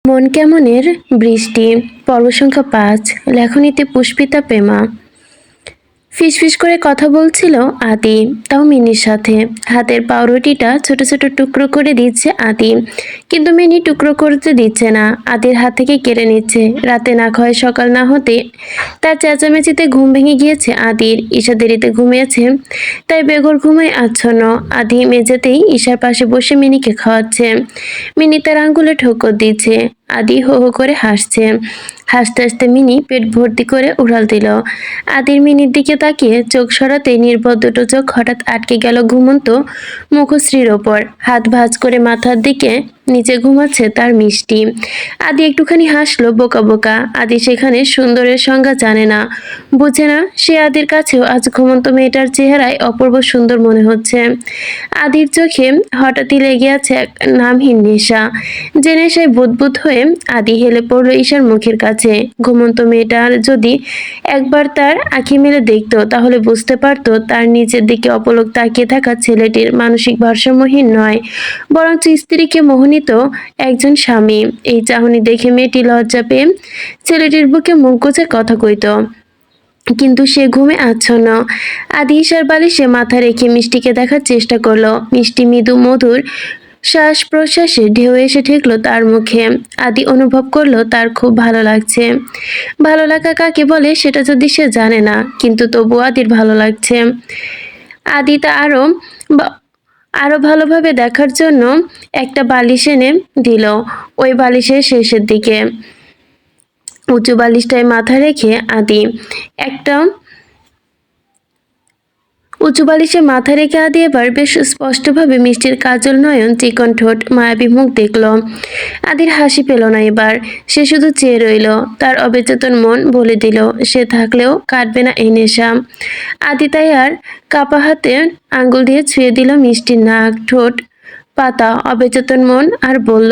মন কেমনের বৃষ্টি পর্ব সংখ্যা ৫ লেখনীতে পুষ্পিতা প্রেমা। ফিসফিস করে কথা বলছিল আদি, তাও মিনির সাথে। হাতের পাউরুটিটা ছোট ছোট টুকরো করে দিচ্ছে আদি, কিন্তু মিনি টুকরো করতে দিচ্ছে না, আদির হাত থেকে কেড়ে নিচ্ছে। রাতে না খাওয়ায় সকাল না হতে তার চেঁচামেচিতে ঘুম ভেঙে গিয়েছে আদির। ঈশা দেরিতে ঘুমিয়েছে, তাই বেঘোর ঘুমায় আচ্ছন্ন। আদি মেঝেতেই ঈশার পাশে বসে মিনিকে খাওয়াচ্ছে। মিনি তার আঙ্গুলে ঠোকর দিচ্ছে, আদি হো হো করে হাসছে। হাসতে হাসতে মিনি পেট ভর্তি করে উড়াল দিল। আদির মিনির দিকে তাকিয়ে চোখ সরাতেই নির্বোধ দুটো চোখ হঠাৎ আটকে গেল ঘুমন্ত মুখশ্রীর ওপর। হাত ভাঁজ করে মাথার দিকে নিচে ঘুমাচ্ছে তার মিষ্টি। আদি একটুখানি হাসলো বোকা বোকা। আদি সেখানে সুন্দরের সংজ্ঞা জানে না, বুঝে না। সে আদির কাছেও আজ ঘুমন্ত মেয়েটার চেহারায় অপূর্ব সুন্দর মনে হচ্ছে। আদির চোখে হঠাৎই লেগে আছে এক নামহীন নেশা, যে নেশায় বুদবুদ হয়ে আদি হেলে পড়ল ঈশার মুখের কাছে। ঘুমন্ত মেয়েটার যদি একবার তার আঁখি মেলে দেখতো, তাহলে বুঝতে পারতো তার নিচের দিকে অপলক তাকিয়ে থাকা ছেলেটির মানসিক ভারসাম্যহীন নয়, বরঞ্চ স্ত্রীকে মোহিত একজন স্বামী। এই চাহনি দেখে মেয়েটি লজ্জা পেয়ে ছেলেটির বুকে মুখ গুজে কথা কইত, কিন্তু সে ঘুমে আচ্ছন্ন। আদি ঈশার বালিশে মাথা রেখে মিষ্টিকে দেখার চেষ্টা করলো। মিষ্টি মৃদু মধুর শ্বাস প্রশ্বাসে ঢেউ এসে ঠেকলো তার মুখে। আদি অনুভব করলো তার খুব ভালো লাগছে। ভালো লাগা কাকে বলে সেটা যদি সে জানে না, কিন্তু তবু আদির ভালো লাগছে। আদি তা আরো ভালোভাবে দেখার জন্য একটা বালিশ এনে দিল। ওই বালিশের শেষের দিকে উঁচু বালিশটায় মাথা রেখে আদি একটা উঁচু বালিশে মাথা রেখে আদি এবার বেশ স্পষ্টভাবে মিষ্টির কাজল নয়ন, চিকন ঠোঁট, মায়াবী মুখ দেখল। আদির হাসি পেল না এবার, সে শুধু চেয়ে রইল। তার অবচেতন মন বলে দিল সে থাকলেও কাটবে না এই নেশা। আদি তাই আর কাপা হাতে আঙ্গুল দিয়ে ছুঁয়ে দিল মিষ্টির নাক, ঠোঁট, পাতা। অবচেতন মন আর বলল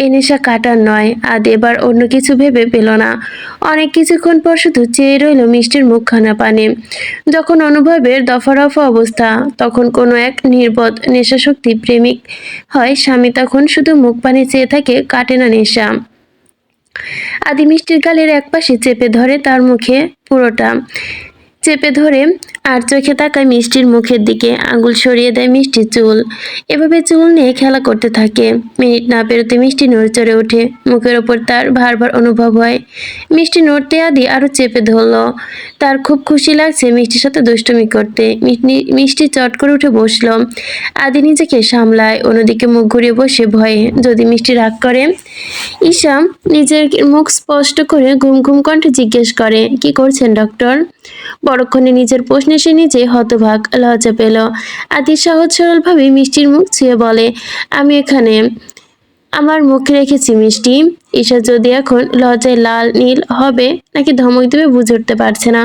এই নেশা কাটার নয়। আদি এবার অন্য কিছু ভেবে পেল না। অনেক কিছুক্ষণ পর শুধু চেয়ে রইল মিষ্টির মুখখানা পানে। যখন অনুভবের দফারফা অবস্থা, তখন কোনো এক নির্বোধ নেশাশক্তি প্রেমিক হয় স্বামী, তখন শুধু মুখ পানে চেয়ে থাকে, কাটে না নেশা। আদি মিষ্টির গালের একপাশে চেপে ধরে তার মুখে পুরোটা চেপে ধরে আর চোখে তাকায় মিষ্টির মুখের দিকে। আঙ্গুল সরিয়ে দেয় মিষ্টির চুল। এভাবে চুল নিয়ে খেলা করতে থাকে। মিনিট না পেরোতে মিষ্টি নড়চড়ে ওঠে, মুখের ওপর তার ভার ভার অনুভব হয়। মিষ্টি নড়তে আদি আরো চেপে ধরল। তার খুব খুশি লাগছে মিষ্টির সাথে দুষ্টুমি করতে। মিষ্টি চট করে উঠে বসল। আদি নিজেকে সামলায়, অন্যদিকে মুখ ঘুরিয়ে বসে ভয়ে যদি মিষ্টি রাগ করে। ঈশা নিজের মুখ স্পষ্ট করে ঘুম ঘুম কণ্ঠে জিজ্ঞেস করে, কি করছেন ডক্টর? পরক্ষণে নিজের প্রশ্নে সে নিজে হতবাক, লজ্জা পেল। আদি সহজ সরলভাবে মিষ্টির মুখ ছুঁয়ে বলে, আমি এখানে আমার মুখ রেখেছি মিষ্টি। ঈশা যদি এখন লজ্জায় লাল নীল হবে নাকি ধমক দেবে বুঝে উঠতে পারছে না,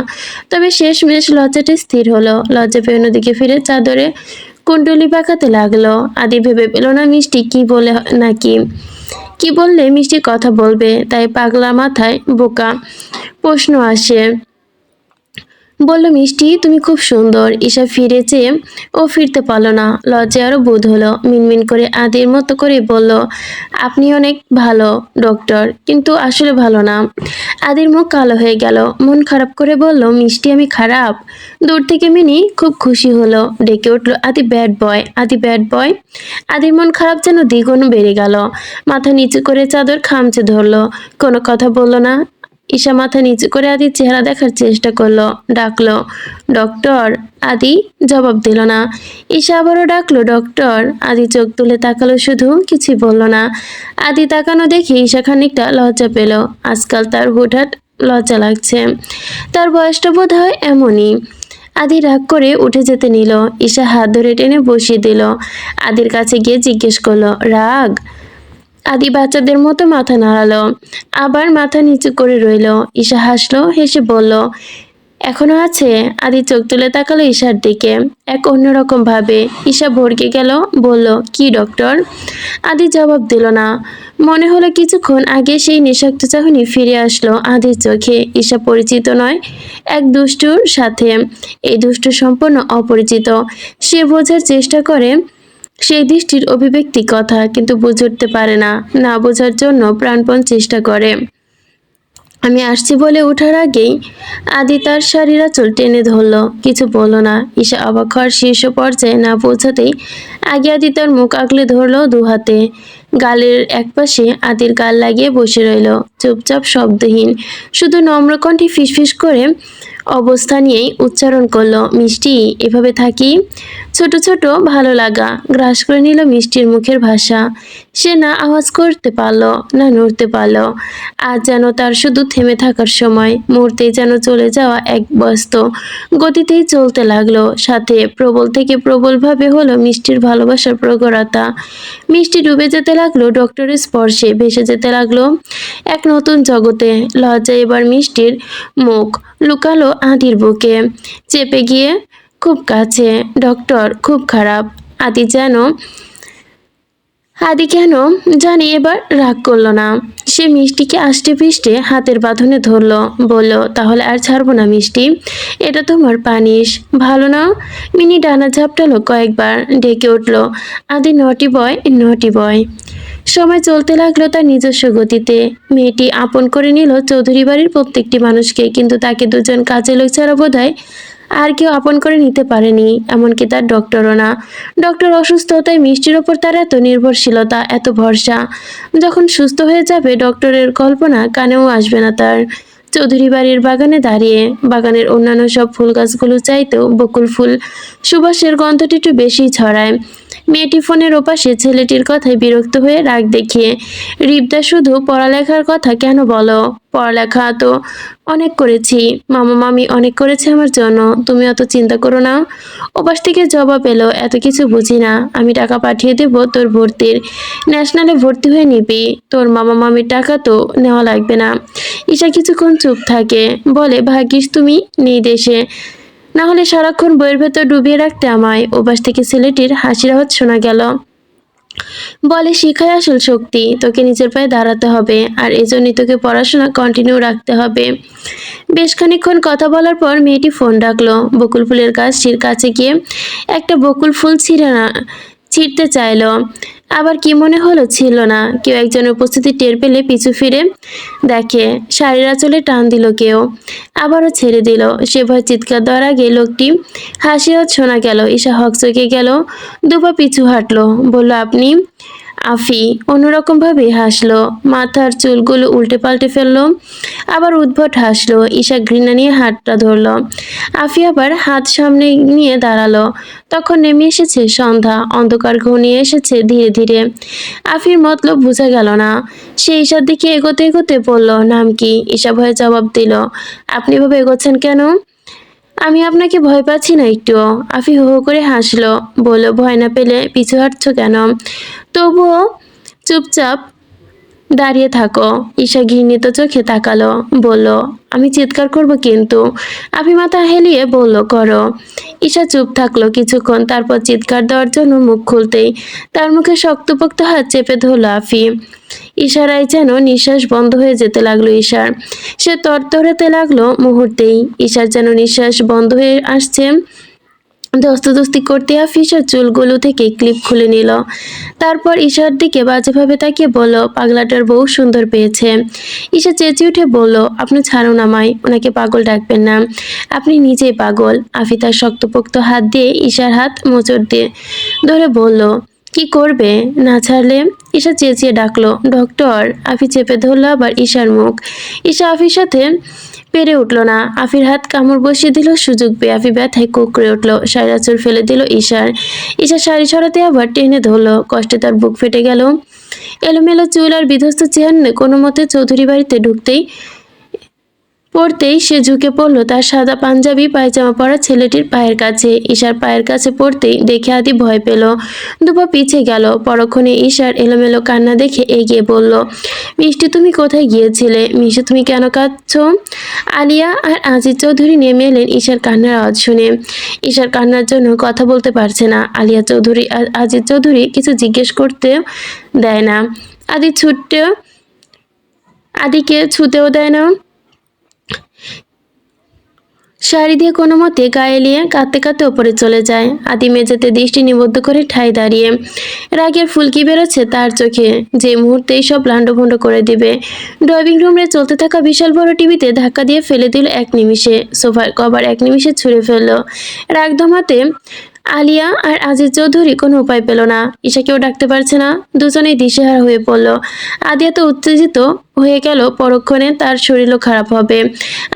তবে শেষমেশ লজ্জাটি স্থির হলো। লজ্জা পেয়ে অন্যদিকে ফিরে চাদরে কুণ্ডলি পাকাতে লাগলো। আদি ভেবে পেল না মিষ্টি কি বলে নাকি কি বললে মিষ্টি কথা বলবে, তাই পাগলা মাথায় বোকা প্রশ্ন আসে। বলল, মিষ্টি তুমি খুব সুন্দর। ঈশা ফিরে চেয়ে ও ফিরতে পারল না, লজ্জায় আরো বোধ হলো। মিনমিন করে আদির মতো করে বলল, আপনি অনেক ভালো ডক্টর, কিন্তু আসলে ভালো না। আদির মুখ কালো হয়ে গেল, মন খারাপ করে বলল, মিষ্টি আমি খারাপ? দূর থেকে মিনি খুব খুশি হলো, ডেকে উঠল, আদি ব্যাড বয়, আদি ব্যাড বয়। আদির মন খারাপ যেন দ্বিগুণ বেড়ে গেল। মাথা নিচু করে চাদর খামচে ধরলো, কোনো কথা বলল না। ঈশা মাথা নিচু করে আদির চেহারা দেখার চেষ্টা করলো, ডাকলো, ডক্টর। আদি জবাব দিল না। ঈশা আবারও ডাকলো, ডক্টর। আদি চোখ তুলে তাকালো, শুধু কিছুই বলল না। আদি তাকানো দেখে ঈশা খানিকটা লজ্জা পেল। আজকাল তার হুটহাট লজ্জা লাগছে, তার বয়সটা বোধ হয় এমনই। আদি রাগ করে উঠে যেতে নিল। ঈশা হাত ধরে টেনে বসিয়ে দিল। আদির কাছে গিয়ে জিজ্ঞেস করলো, রাগ? আদি বাচ্চাদের মতো মাথা নাড়ালো, আবার মাথা নিচু করে রইল। ঈশা হাসলো, হেসে বলল, এখনো আছে? আদি চোখ তুলে তাকালো ঈশার দিকে এক অন্যরকম ভাবে। ঈশা ভড়কে গেল, বলল, কি ডক্টর? আদি জবাব দিল না। মনে হলো কিছুক্ষণ আগে সেই নিঃশক্ত চাহনি ফিরে আসলো আদির চোখে। ঈশা পরিচিত নয় এক দুষ্টুর সাথে। এই দুষ্টু সম্পূর্ণ অপরিচিত। সে বোঝার চেষ্টা করে সেই দৃষ্টির অভিব্যক্তি কথা, কিন্তু বুঝে উঠতে পারে না, না বোঝার জন্য প্রাণপণ চেষ্টা করে। আমি আসছি বলে ওঠার আগেই আদি তার শাড়ির আঁচল টেনে ধরল। কিছু বলল না। ঈশা অবাক হওয়ার শীর্ষ পর্যায়ে না পৌঁছাতেই আগে আদি তার মুখ আগলে ধরল দু হাতে। গালের একপাশে আদির গাল লাগিয়ে বসে রইল, চুপচাপ শব্দহীন। শুধু নম্র কণ্ঠে ফিসফিস করে অবস্থা নিয়েই উচ্চারণ করলো, মিষ্টি, এভাবে থাকি? ছোট ছোট ভালো লাগা গ্রাস করে নিল মিষ্টির মুখের ভাষা। সে না আওয়াজ করতে পারল, না নড়তে পারল। আজ যেন তার শুধু থেমে থাকার সময়, মুহূর্তেই যেন চলে যাওয়া এক ব্যস্ত গতিতেই চলতে লাগলো। সাথে প্রবল থেকে প্রবলভাবে হলো মিষ্টির ভালোবাসার প্রগড়তা। মিষ্টি ডুবে যেতে লাগলো ডক্টরের স্পর্শে, ভেসে যেতে লাগলো এক নতুন জগতে। লজ্জায় এবার মিষ্টির মুখ লুকালো আদির বুকে, চেপে গিয়ে খুব কাছে। ডক্টর, খুব খারাপ। আদি যেন আদি কেন জানি এবার রাগ করলো না। সে মিষ্টিকে আষ্টে পৃষ্ঠে হাতের বাঁধনে ধরলো, বলল, তাহলে আর ছাড়বো না মিষ্টি, এটা তোমার পানিশ, ভালো না? মিনি ডানা ঝাপটালো কয়েকবার, ডেকে উঠল, আদি নটি বয়, নটি বয়। সময় চলতে লাগলো তার নিজস্ব গতিতে। মেয়েটি আপন করে নিল চৌধুরী বাড়ির প্রত্যেকটি মানুষকে, কিন্তু তাকে দুজন কাজে লোক ছাড়া বোধহয় আর কেউ আপন করে নিতে পারেনি, এমনকি তার ডক্টরও না। ডক্টর অসুস্থ, তাই মিষ্টির ওপর তার এত নির্ভরশীলতা, এত ভরসা। যখন সুস্থ হয়ে যাবে, ডক্টরের কল্পনা কানেও আসবে না তার। চৌধুরী বাড়ির বাগানে দাঁড়িয়ে বাগানের অন্যান্য সব ফুল গাছগুলো চাইতেও বকুল ফুল সুবাসের গন্ধটি একটু বেশি ছড়ায়। মেয়েটি ফোনের ওপাশে ছেলেটির কথায় বিরক্ত হয়ে রাগ দেখিয়ে, রিবদা, শুধু পড়ালেখার কথা কেন বলো? পড়ালেখা তো অনেক করেছি, মামা মামি অনেক করেছে আমার জন্য, তুমি অত চিন্তা করো না। ওপাশ থেকে জবাব এলো, এত কিছু বুঝি না, আমি টাকা পাঠিয়ে দেব তোর ভর্তির, ন্যাশনালে ভর্তি হয়ে নিবি, তোর মামা মামির টাকা তো নেওয়া লাগবে না। ঈশা কিছুক্ষণ চুপ থাকে, বলে, ভাগ্যিস তুমি নেই দেশে, না হলে সারাক্ষণ বইয়ের ভেতর ডুবিয়ে রাখতে আমায়। ওপাশ থেকে ছেলেটির হাসির আওয়াজ শোনা গেল, বলে, শিখাই আসল শক্তি, তোকে নিজের পায়ে দাঁড়াতে হবে, আর এজন্যই তোকে পড়াশোনা কন্টিনিউ রাখতে হবে। বেশ খানিকক্ষণ কথা বলার পর মেয়েটি ফোন ডাকলো। বকুল ফুলের গাছটির কাছে গিয়ে একটা বকুল ফুল ছিঁড়তে চাইলো, আবার কি মনে হলো ছিল না। কেউ একজনের উপস্থিতি টের পেলে পিছু ফিরে দেখে, শাড়ির আঁচলে টান দিল কেউ, আবারও ছেড়ে দিল। সে ভয় চিৎকার দেওয়ার আগে লোকটি হাসি শোনা গেল। ঈশা হকচকে গেল, দুপা পিছু হাঁটলো, বলল, আপনি? আফি অন্যরকম ভাবে হাসলো, মাথার চুলগুলো উল্টে পাল্টে ফেললো, আবার উদ্ভট হাসলো। ঈশা ঘৃণা নিয়ে হাতটা ধরলো। আফি আবার হাত সামনে নিয়ে দাঁড়ালো। তখন নেমে এসেছে সন্ধ্যা, অন্ধকার ঘনিয়ে এসেছে ধীরে ধীরে। আফির মতলব বোঝা গেল না। সে ঈশার দিকে এগোতে এগোতে বলল, নাম কি? ঈশা ভয়ে জবাব দিল, আপনি এভাবে এগোচ্ছেন কেন? আমি আপনাকে ভয় পাচ্ছি না একটুও। আফি হো হো করে হাসলো, বলল, ভয় না পেলে পিছু হাঁটছো কেন? তবুও চুপচাপ দাঁড়িয়ে থাকো। ঈশা ঘৃণিত চোখে তাকালো, বলল, আমি চিৎকার করব কিন্তু। আফি মাথা হেলিয়ে বলল, করো। ঈশা চুপ থাকলো কিছুক্ষণ, তারপর চিৎকার দেওয়ার জন্য মুখ খুলতেই তার মুখে শক্তপোক্ত হাত চেপে ধরলো আফি। ইশারায় যেন নিঃশ্বাস বন্ধ হয়ে যেতে লাগলো ঈশার। সে তরতরাতে লাগলো মুহূর্তেই। ঈশার যেন নিঃশ্বাস বন্ধ হয়ে আসছে। দস্তদস্তি করতে ঈশার চুলগুলো থেকে ক্লিপ খুলে নিল। তারপর ঈশার দিকে বাজেভাবে তাকিয়ে বলল, পাগলাটার বউ সুন্দর পেয়েছে। ঈশা চেঁচিয়ে উঠে বলল, আপনি ছাড়ুন আমায়, ওনাকে পাগল ডাকবেন না, আপনি নিজেই পাগল। আফি তার শক্তপোক্ত হাত দিয়ে ঈশার হাত মোচড় দিয়ে ধরে বলল, কি করবে না ছাড়লে? ঈশা চেঁচিয়ে ডাকলো, ডক্টর। আফি চেপে ধরলো আবার ঈশার মুখ। ঈশা আফির সাথে পেরে উঠল না। আফির হাত কামড় বসিয়ে দিল সুযোগ পেয়ে। আফি ব্যথায় কুঁকড়ে উঠল, শাড়ির আঁচল ফেলে দিল ঈশার। ঈশা শাড়ি ছড়াতে আবার টেনে ধরলো, কষ্টে তার বুক ফেটে গেল। এলোমেলো চুল আর বিধ্বস্ত চেহারা নিয়ে কোনো মতে চৌধুরী বাড়িতে পড়তেই সে ঝুঁকে পড়লো তার সাদা পাঞ্জাবি পায়জামা পরা ছেলেটির পায়ের কাছে। ঈশার পায়ের কাছে পড়তেই দেখে আদি ভয় পেল, দুপা পিছে গেল। পরক্ষণে ঈশার এলোমেলো কান্না দেখে এগিয়ে বলল, মিষ্টি, তুমি কোথায় গিয়েছিলে? মিষ্টি, তুমি কেন কাঁদছো? আলিয়া আর আজিজ চৌধুরী নেমে এলেন ঈশার কান্নার আওয়াজ শুনে। ঈশার কান্নার জন্য কথা বলতে পারছে না। আলিয়া চৌধুরী আর আজিজ চৌধুরী কিছু জিজ্ঞেস করতে দেয় না। আদি ছুটতে আদিকে ছুতেও দেয় না। শাড়ি দিয়ে কোনো মতে গায়ে এলিয়ে কাঁদতে কাঁদতে ওপরে চলে যায়। আদি মেঝেতে দৃষ্টি নিবদ্ধ করে ঠায় দাঁড়িয়ে। রাগের ফুলকি বেরোচ্ছে তার চোখে, যে মুহূর্তেই সব লান্ডভন্ড করে দিবে। ড্রয়িং রুমে চলতে থাকা বিশাল বড় টিভিতে ধাক্কা দিয়ে ফেলে দিল এক নিমিষে। সোফার কভার এক নিমিষে ছুঁড়ে ফেললো। রাগ দমাতে আলিয়া আর আজিজ চৌধুরী কোনো উপায় পেল না। ঈশাকেও ডাকতে পারছে না। দুজনেই দিশেহারা হয়ে পড়ল। আদি এত উত্তেজিত হয়ে গেল পরক্ষণে তার শরীরও খারাপ হবে।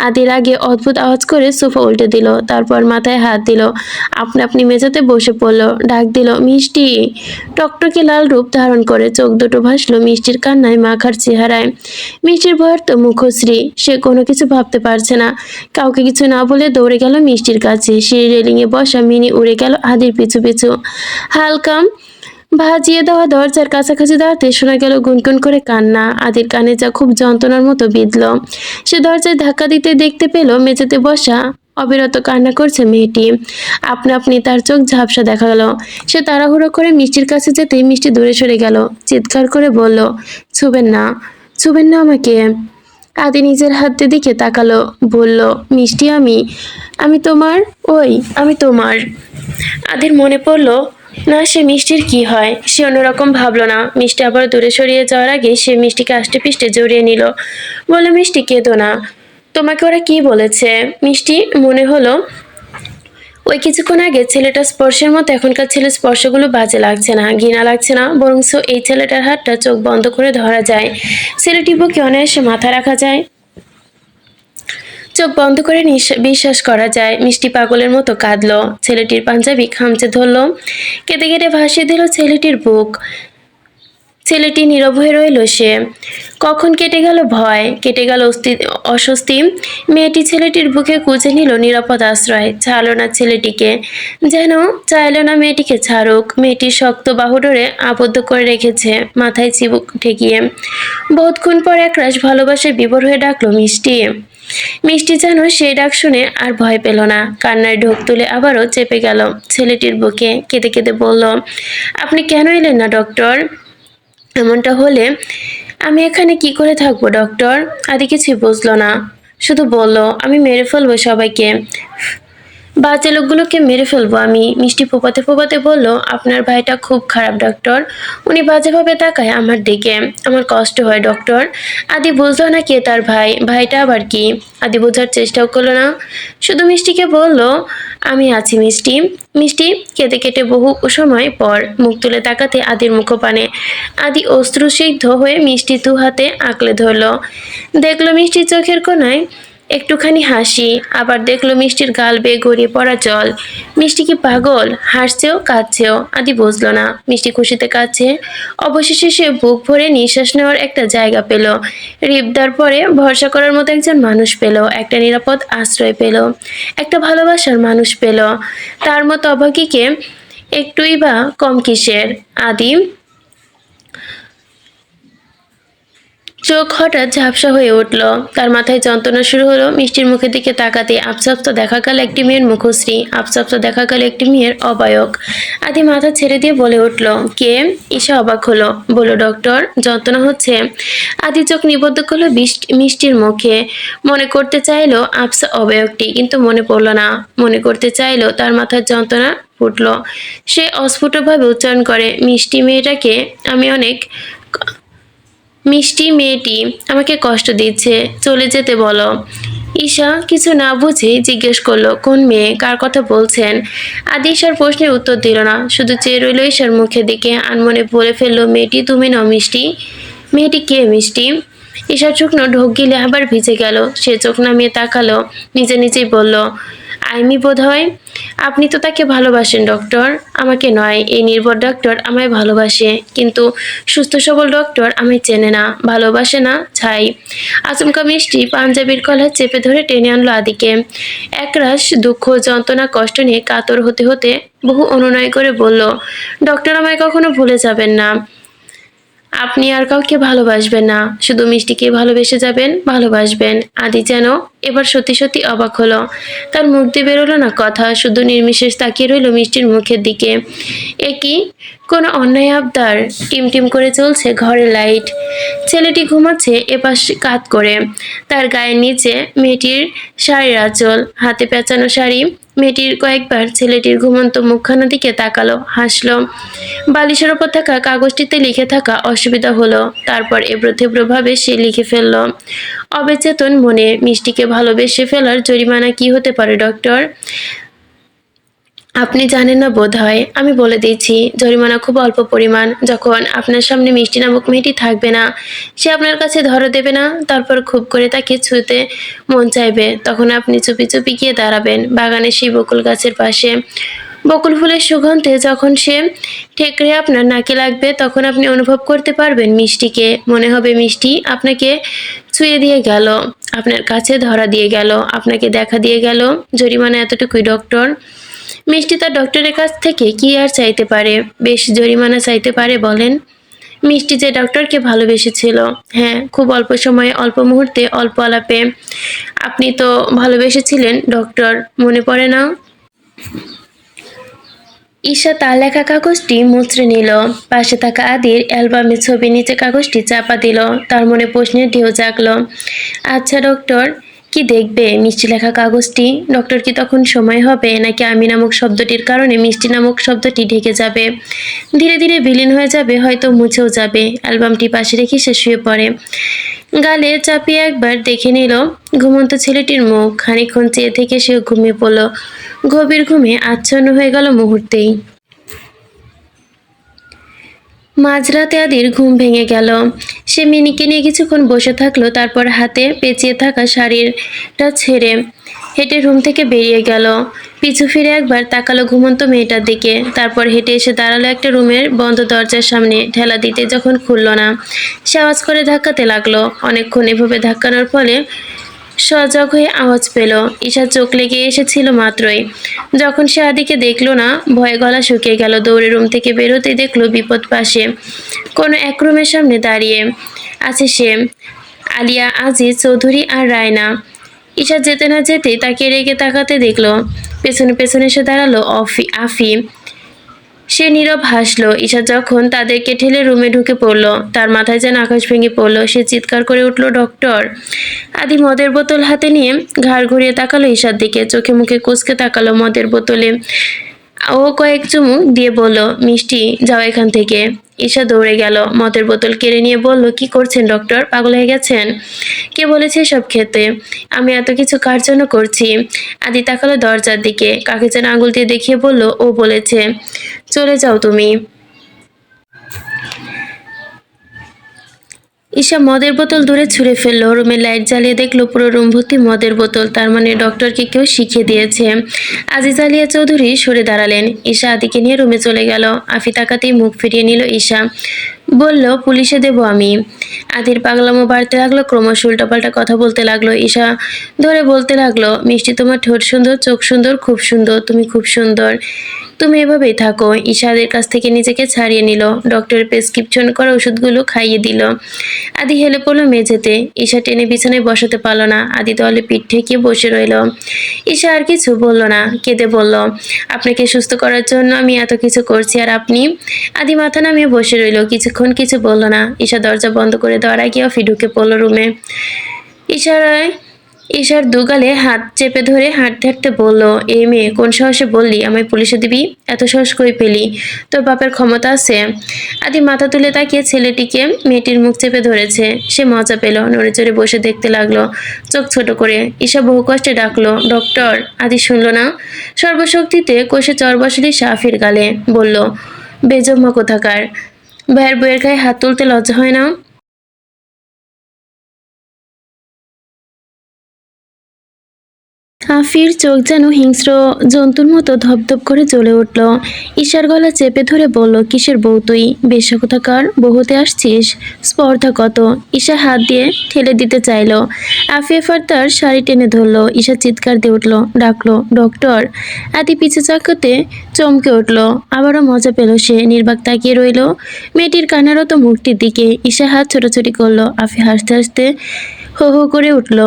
আদির আগে অদ্ভুত আওয়াজ করে সোফা উল্টে দিল, তারপর মাথায় হাত দিল, আপনা আপনি মেঝেতে বসে পড়ল। ডাক দিল, মিষ্টি। টকটকে লাল রূপ ধারণ করে চোখ দুটো ভাসলো মিষ্টির কান্নায় মাখার চেহারায়। মিষ্টির ভয়ের তো মুখশ্রী, সে কোনো কিছু ভাবতে পারছে না। কাউকে কিছু না বলে দৌড়ে গেল মিষ্টির কাছে। সিঁড়ি রেলিংয়ে বসা মিনি উড়ে গেল আদির পিছু পিছু। হালকা ভাজিয়ে দেওয়া দরজার কাছাকাছি দাঁড়াতে শোনা গেল গুনগুন করে কান্না। আদির কানে যা খুব যন্ত্রণার মতো বিঁধল। সে দরজায় ধাক্কা দিতে দেখতে পেল মেঝেতে বসা অবিরত কান্না করছে মেয়েটি। আপনা আপনি তার চোখ ঝাপসা দেখা গেল। সে তাড়াহুড়ো করে মিষ্টির কাছে যেতেই মিষ্টি দূরে সরে গেল। চিৎকার করে বলল, ছুবেন না, ছুবেন না আমাকে। আদি নিজের হাতের দিকে তাকালো, বলল, মিষ্টি, আমি আমি তোমার, ওই আমি তোমার। আদির মনে পড়ল না সে মিষ্টির কি হয়। সে অন্যরকম ভাবলো না। মিষ্টি আবার দূরে সরিয়ে যাওয়ার আগে সে মিষ্টিকে আষ্টে পিষ্টে জড়িয়ে নিল। বলল, মিষ্টি, কেঁদো না। তোমাকে ওরা কি বলেছে? মিষ্টি মনে হলো ওই কিছুক্ষণ আগে ছেলেটার স্পর্শের মতো এখনকার ছেলের স্পর্শগুলো বাজে লাগছে না, ঘৃণা লাগছে না, বরং এই ছেলেটার হাতটা চোখ বন্ধ করে ধরা যায়। ছেলেটির বুকে অনায়াসে মাথা রাখা যায়, চোখ বন্ধ করে বিশ্বাস করা যায়। মিষ্টি পাগলের মতো কাঁদলো। ছেলেটির পাঞ্জাবি খামচে ধরলো, কেঁদে কেটে ভাসিয়ে দিল ছেলেটির বুক। ছেলেটি নীরব হয়ে রইল। সে কখন কেটে গেল ভয়, কেটে গেল অস্বস্তি। মেয়েটি ছেলেটির বুকে কুঁজে নিল নিরাপদ আশ্রয়, ছাড়ল না ছেলেটিকে, যেন চাইল না মেয়েটিকে ছাড়ুক। মেয়েটির শক্ত বাহু ধরে আবদ্ধ করে রেখেছে, মাথায় চিবুক ঠেকিয়ে। বহুক্ষণ পর একরাশ ভালোবাসায় বিভোর হয়ে ডাকলো, মিষ্টি। মিষ্টি যেন সেই ডাক শুনে আর ভয় পেল না। কান্নায় ঢোক তুলে আবারও চেপে গেল ছেলেটির বুকে। কেঁদে কেঁদে বলল, আপনি কেন এলেন না ডক্টর? এমনটা হলে আমি এখানে কি করে থাকবো ডক্টর? আদি কিছুই বুঝলো না, শুধু বলল, আমি মেরে ফেলবো সবাইকে, বাজে লোকগুলোকে মেরে ফেলবো আমি। মিষ্টি ফোপাতে ফোপাতে বলল, আপনার ভাইটা খুব খারাপ ডক্টর, উনি বাজেভাবে তাকায় আমার দিকে, আমার কষ্ট হয় ডক্টর। আদি বুঝলো না কে তার ভাই, ভাইটা আবার কি। আদি বোঝার চেষ্টাও করলো না, শুধু মিষ্টিকে বলল, আমি আছি মিষ্টি। মিষ্টি কেঁদে কেটে বহু সময় পর মুখ তুলে তাকাতে আদির মুখপানে। আদি অশ্রুসিগ্ধ হয়ে মিষ্টি দু হাতে আঁকলে ধরল। দেখলো মিষ্টির চোখের কোণায় একটুখানি হাসি, আবার দেখলো মিষ্টির গাল বেয়ে গড়িয়ে পড়া জল। মিষ্টি কি পাগল? হাসছেও কাঁদছেও। আদি বুঝলো না মিষ্টি খুশিতে কাঁদছে। অবশেষে সে বুক ভরে নিঃশ্বাস নেওয়ার একটা জায়গা পেল, রিবদার পরে ভরসা করার মতো একজন মানুষ পেল, একটা নিরাপদ আশ্রয় পেল, একটা ভালোবাসার মানুষ পেল। তার মতো অভাগীকে একটুই বা কম কিসের? আদি চোখ হঠাৎ ঝাপসা হয়ে উঠল। তার মাথায় যন্ত্রণা শুরু হলো। মিষ্টির মুখের দিকে তাকাতে আপসাপ্ত দেখা গেল একটি মেয়ের মুখশ্রী, আপসাপ্ত দেখা গেল একটি মেয়ের অবায়ক। আদি মাথা ছেড়ে দিয়ে বলে উঠল, কে? ঈশা অবাক হলো, বলল, ডক্টর, যন্ত্রণা হচ্ছে। আদি চোখ নিবদ্ধ করলো মিষ্টির মুখে। মনে করতে চাইলো আপসা অবায়কটি, কিন্তু মনে পড়ল না। মনে করতে চাইলো তার মাথার যন্ত্রণা ফুটল। সে অস্ফুটভাবে উচ্চারণ করে, মিষ্টি মেয়েটাকে আমি অনেক, মিষ্টি মেয়েটি আমাকে কষ্ট দিচ্ছে, চলে যেতে বলো। ঈশা কিছু না বুঝে জিজ্ঞেস করলো, কোন মেয়ে, কার কথা বলছেন? আদি ঈশার প্রশ্নের উত্তর দিল না, শুধু চেয়ে রইল ঈশার মুখের দিকে। আনমনে বলে ফেললো, মেয়েটি তুমি নও মিষ্টি। মেয়েটি কে মিষ্টি? ঈশার শুকনো ঢোক গিলে আবার ভিজে গেল। সে চোখ নামিয়ে তাকালো, নিজে নিজেই বলল, আইমি বোধ হয়। আপনি তো তাকে ভালোবাসেন ডক্টর, আমাকে নয়। এই নির্বোধ ডক্টর আমায় ভালোবাসে, কিন্তু সুস্থ সবল ডক্টর আমায় চেনে না, ভালোবাসে না, ছাই। আচমকা মিষ্টি পাঞ্জাবির কলার চেপে ধরে টেনে আনলো আদিকে। একরাশ দুঃখ, যন্ত্রণা, কষ্ট নিয়ে কাতর হতে হতে বহু অনুনয় করে বলল, ডক্টর আমায় কখনো ভুলে যাবেন না, আপনি আর কাউকে ভালোবাসবেন না, শুধু মিষ্টিকে ভালোবেসে যাবেন, ভালোবাসবেন। আদি যেন এবার সত্যি সত্যি অবাক হলো। তার মুখ দিয়ে বেরোলো না কথা, শুধু নির্বিশেষ তাকিয়ে রইল মিষ্টির মুখের দিকে। এ কি কোনো অন্যায় আবদার? টিমটিম করে চলছে ঘরের লাইট। ছেলেটি ঘুমাচ্ছে এপাশ কাত করে, তার গায়ের নিচে মেয়েটির শাড়ির আঁচল, হাতে পেঁচানো শাড়ি। মেয়েটির কয়েকবার ছেলেটির ঘুমন্ত মুখখানা দিকে তাকালো, হাসলো। বালিশের ওপর থাকা কাগজটিতে লিখে থাকা অসুবিধা হলো, তারপর এবড়ো-থেবড়োভাবে সে লিখে ফেলল। অবচেতন মনে, মিষ্টিকে ভালোবেসে ফেলার জরিমানা কি হতে পারে ডক্টর? আপনি জানেন না বোধহয়, আমি বলে দিচ্ছি, জরিমানা খুব অল্প পরিমাণ। যখন আপনার সামনে মিষ্টি নামক মেয়েটি থাকবে না, সে আপনার কাছে ধরা দেবে না, তারপর খুব করে তাকে ছুঁতে মন চাইবে, তখন আপনি চুপি চুপি গিয়ে দাঁড়াবেন বাগানের সেই বকুল গাছের পাশে। বকুল ফুলের সুগন্ধে যখন সে ঠেকরে আপনার নাকে লাগবে, তখন আপনি অনুভব করতে পারবেন মিষ্টিকে। মনে হবে মিষ্টি আপনাকে ছুঁয়ে দিয়ে গেল, আপনার কাছে ধরা দিয়ে গেল, আপনাকে দেখা দিয়ে গেল। জরিমানা এতটুকুই ডক্টর। মিষ্টি তার ডক্টরের কাছ থেকে কি আর চাইতে পারে? বেশ জরিমানা চাইতে পারে বলেন? মিষ্টি যে ডক্টরকে ভালোবেসেছিল, হ্যাঁ, খুব অল্প সময়ে, অল্প মুহূর্তে, অল্প আলাপে। আপনি তো ভালোবেসেছিলেন ডক্টর, মনে পড়ে না? ঈশা তার লেখা কাগজটি মুচড়ে নিল, পাশে থাকা আদির অ্যালবামের ছবি নিচে কাগজটি চাপা দিল। তার মনে প্রশ্নের ঢেউ জাগলো। আচ্ছা ডক্টর, কি দেখবে মিষ্টি লেখা কাগজটি? ডক্টর কি তখন সময় হবে, নাকি আমি নামক শব্দটির কারণে মিষ্টি নামক শব্দটি ঢেকে যাবে, ধীরে ধীরে বিলীন হয়ে যাবে, হয়তো মুছেও যাবে? অ্যালবামটি পাশে রেখে সে শুয়ে পড়ে, গালে চাপিয়ে একবার দেখে নিল ঘুমন্ত ছেলেটির মুখ। খানিকক্ষণ চেয়ে থেকে সে ঘুমিয়ে পড়ল, গভীর ঘুমে আচ্ছন্ন হয়ে গেল মুহূর্তেই। মাঝরাতে আদির ঘুম ভেঙে গেল। সে মিনিকে নিয়ে কিছুক্ষণ বসে থাকলো, তারপর হাতে পেঁচিয়ে থাকা শাড়িটা ছেড়ে হেঁটে রুম থেকে বেরিয়ে গেল। পিছু ফিরে একবার তাকালো ঘুমন্ত মেয়েটার দিকে, তারপর হেঁটে এসে দাঁড়ালো একটা রুমের বন্ধ দরজার সামনে। ঠেলা দিতে যখন খুলল না, সে আওয়াজ করে ধাক্কাতে লাগলো। অনেকক্ষণ এভাবে ধাক্কানোর ফলে সজাগ হয়ে আওয়াজ পেল। ঈশার চোখ লেগে এসেছিল মাত্রই। যখন সে আদিকে দেখলো না, ভয়ে গলা শুকিয়ে গেল। দৌড়ে রুম থেকে বেরোতেই দেখলো বিপদ পাশে কোনো এক রুমের সামনে দাঁড়িয়ে আছে সে, আলিয়া, আজিজ চৌধুরী আর রায়না। ঈশা যেতে না যেতেই তাকে রেগে তাকাতে দেখলো। পেছনে পেছনে এসে দাঁড়ালো আফি। সে নীরব হাসলো। ঈশা যখন তাদেরকে ঠেলে রুমে ঢুকে পড়ল, তার মাথায় যেন আকাশ ভেঙে পড়ল। সে চিৎকার করে উঠল, ডক্টর! আদি মদের বোতল হাতে নিয়ে ঘাড় ঘুরিয়ে তাকালো ঈশার দিকে, চোখে মুখে কুঁচকে তাকালো মদের বোতলে। ও কয়েক চুমুক দিয়ে বলল, মিষ্টি, যাও এখান থেকে। ঈশা দৌড়ে গেল, মদের বোতল কেড়ে নিয়ে বলল, কি করছেন ডক্টর? পাগল হয়ে গেছেন? কে বলেছে সব খেতে? আমি এত কিছু কার জন্য করছি? আদি তাকালো দরজার দিকে, কাকে যেন আঙুল দিয়ে দেখিয়ে বলল, ও বলেছে। চলে যাও তুমি। ঈশা মদের বোতল দূরে ছুঁড়ে ফেললো। রুমের লাইট জ্বালিয়ে দেখলো পুরো রুম ভর্তি মদের বোতল। তার মানে ডক্টরকে কেউ শিখিয়ে দিয়েছে। আজিজ আলিয়া চৌধুরী সরে দাঁড়ালেন। ঈশা আদিকে নিয়ে রুমে চলে গেল। আফি তাকাতেই মুখ ফিরিয়ে নিল ঈশা, বলল, পুলিশে দেব আমি। আদির পাগলামো বাড়তে লাগলো, ক্রমশ উল্টাপাল্টা কথা বলতে লাগলো। ঈশা ধরে বলতে লাগলো, মিষ্টি, তোমার ঠোঁট সুন্দর, চোখ সুন্দর, খুব সুন্দর, তুমি খুব সুন্দর, তুমি এভাবেই থাকো। ঈশা আদির কাছ থেকে নিজেকে ছাড়িয়ে নিল, ডক্টরের প্রেসক্রিপশন করা ওষুধগুলো খাইয়ে দিল। আদি হেলে পড়লো মেঝেতে। ঈশা টেনে বিছানায় বসাতে পারল না। আদি দলে পিঠ ঠেকিয়ে বসে রইল। ঈশা আর কিছু বলল না, কেঁদে বলল, আপনাকে সুস্থ করার জন্য আমি এত কিছু করছি, আর আপনি? আদি মাথা নামিয়ে বসে রইল, কিছুক্ষণ কিছু বলল না। ঈশা দরজা বন্ধ করে দেওয়ার আগে অফি ঢুকে পড়ল রুমে। ঈশার দুগালে হাত চেপে ধরে হাঁটতে হাঁটতে বলল, এই মেয়ে, কোন সাহসে বললি আমায় পুলিশে দিবি? এত সাহস কই পেলি? তোর বাপের ক্ষমতা আছে? আদি মাথা তুলে তাকিয়ে ছেলেটিকে মেয়েটির মুখ চেপে ধরেছে। সে মজা পেল, নড়ে চড়ে বসে দেখতে লাগলো, চোখ ছোট করে। ঈশা বহু কষ্টে ডাকলো, ডক্টর! আদি শুনল না। সর্বশক্তিতে কষে চর বসালি সাফির গালে, বলল, বেজম্মা কোথাকার! ভাইয়ের বইয়ের গায়ে হাত তুলতে লজ্জা হয় না? আফির চোখ যেন হিংস্র জন্তুর মতো ধপধপ করে জ্বলে উঠল। ঈশার গলা চেপে ধরে বলল, কিসের বউ তুই? বেশ্যা কোথাকার, বউ হতে আসছিস? স্পর্ধা কত! ঈশা হাত দিয়ে ঠেলে দিতে চাইল। আফি এবার তার শাড়ি টেনে ধরল। ঈশা চিৎকার দিয়ে উঠল, ডাকলো, ডক্টর! আদি পিছে চাকাতে চমকে উঠল। আবারও মজা পেল সে। নির্বাক তাকিয়ে রইল মেয়েটির কান্নারত মুখটির দিকে। ঈশা হাত ছোটাছুটি করলো। আফি হাসতে হাসতে হো হো করে উঠল।